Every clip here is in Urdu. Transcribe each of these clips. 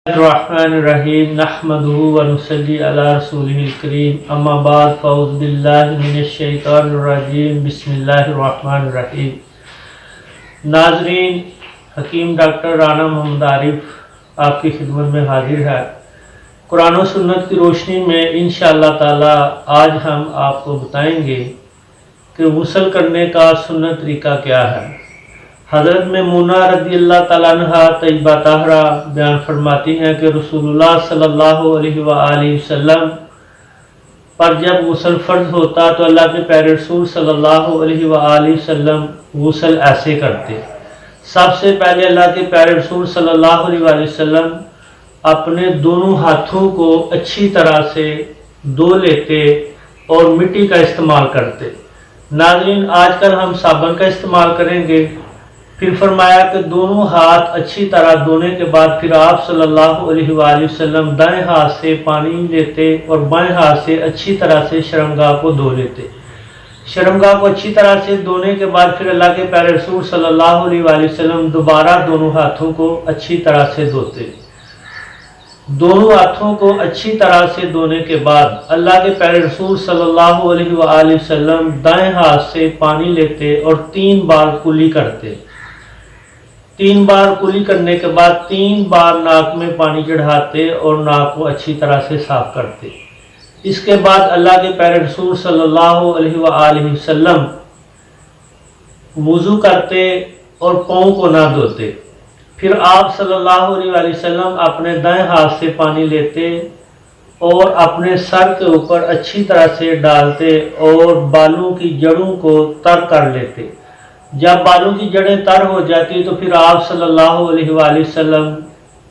الرحمن الرحیم نحمدہ ونصلی علی رسولہ الکریم اما بعد فاعوذ باللہ من الشیطان الرجیم بسم اللہ الرحمن الرحیم۔ ناظرین، حکیم ڈاکٹر رانا محمد عارف آپ کی خدمت میں حاضر ہے۔ قرآن و سنت کی روشنی میں انشاءاللہ تعالی آج ہم آپ کو بتائیں گے کہ غسل کرنے کا سنت طریقہ کیا ہے۔ حضرت میمونہ رضی اللہ تعالیٰ عنہ طیبہ طاہرہ بیان فرماتی ہیں کہ رسول اللہ صلی اللہ علیہ وآلہ وسلم پر جب غسل فرض ہوتا تو اللہ کے پیارے رسول صلی اللہ علیہ وآلہ وسلم غسل ایسے کرتے۔ سب سے پہلے اللہ کے پیارے رسول صلی اللہ علیہ وآلہ وسلم اپنے دونوں ہاتھوں کو اچھی طرح سے دھو لیتے اور مٹی کا استعمال کرتے۔ ناظرین، آج کل ہم صابن کا استعمال کریں گے۔ پھر فرمایا کہ دونوں ہاتھ اچھی طرح دھونے کے بعد پھر آپ صلی اللہ علیہ وآلہ وسلم دائیں ہاتھ سے پانی لیتے اور بائیں ہاتھ سے اچھی طرح سے شرمگاہ کو دھو لیتے۔ شرمگاہ کو اچھی طرح سے دھونے کے بعد پھر اللہ کے پیارے رسول صلی اللہ علیہ وآلہ وسلم دوبارہ دونوں ہاتھوں کو اچھی طرح سے دھوتے۔ دونوں ہاتھوں کو اچھی طرح سے دھونے کے بعد اللہ کے پیارے رسول صلی اللہ علیہ وآلہ وسلم دائیں ہاتھ سے پانی لیتے اور 3 بار کلی کرتے۔ 3 بار کلی کرنے کے بعد 3 بار ناک میں پانی چڑھاتے اور ناک کو اچھی طرح سے صاف کرتے۔ اس کے بعد اللہ کے پیارے رسول صلی اللہ علیہ وآلہ وسلم وضو کرتے اور پاؤں کو نہ دھوتے۔ پھر آپ صلی اللہ علیہ وآلہ وسلم اپنے دائیں ہاتھ سے پانی لیتے اور اپنے سر کے اوپر اچھی طرح سے ڈالتے اور بالوں کی جڑوں کو تر کر لیتے۔ جب بالوں کی جڑیں تر ہو جاتی تو پھر آپ صلی اللہ علیہ وآلہ وسلم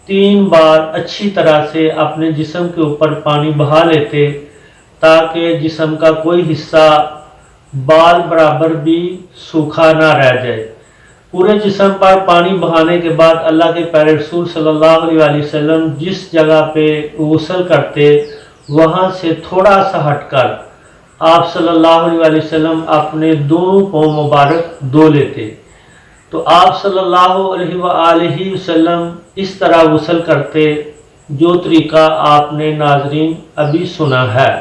3 بار اچھی طرح سے اپنے جسم کے اوپر پانی بہا لیتے تاکہ جسم کا کوئی حصہ بال برابر بھی سوکھا نہ رہ جائے۔ پورے جسم پر پانی بہانے کے بعد اللہ کے پیارے رسول صلی اللہ علیہ وآلہ وسلم جس جگہ پہ غسل کرتے وہاں سے تھوڑا سا ہٹ کر آپ صلی اللہ علیہ وآلہ وسلم اپنے دونوں پاؤں مبارک دھو لیتے۔ تو آپ صلی اللہ علیہ وآلہ وسلم اس طرح غسل کرتے جو طریقہ آپ نے ناظرین ابھی سنا ہے۔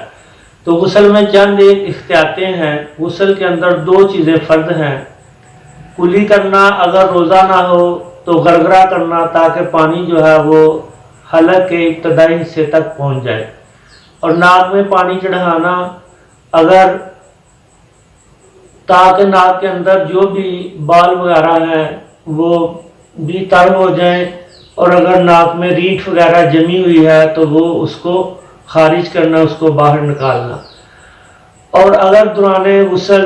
تو غسل میں چند ایک احتیاطیں ہیں۔ غسل کے اندر 2 چیزیں فرض ہیں۔ کلی کرنا، اگر روزہ نہ ہو تو گرگرا کرنا تاکہ پانی جو ہے وہ حلق کے ابتدائی حصے تک پہنچ جائے، اور ناک میں پانی چڑھانا اگر تاکہ ناک کے اندر جو بھی بال وغیرہ ہیں وہ بھی تر ہو جائیں، اور اگر ناک میں ریٹھ وغیرہ جمی ہوئی ہے تو وہ اس کو خارج کرنا، اس کو باہر نکالنا۔ اور اگر دوران غسل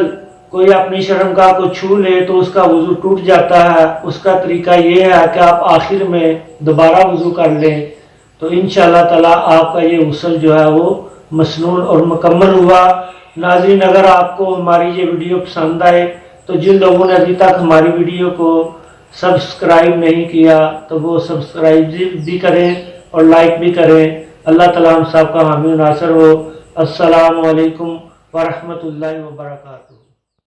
کوئی اپنی شرمگاہ کو چھو لے تو اس کا وضو ٹوٹ جاتا ہے۔ اس کا طریقہ یہ ہے کہ آپ آخر میں دوبارہ وضو کر لیں تو انشاءاللہ تعالی آپ کا یہ غسل جو ہے وہ مسنون اور مکمل ہوا۔ ناظرین، اگر آپ کو ہماری یہ ویڈیو پسند آئے تو جن لوگوں نے ابھی تک ہماری ویڈیو کو سبسکرائب نہیں کیا تو وہ سبسکرائب بھی کریں اور لائک بھی کریں۔ اللہ تعالی ہم سب کا حامی و ناصر ہو۔ السلام علیکم ورحمۃ اللہ وبرکاتہ۔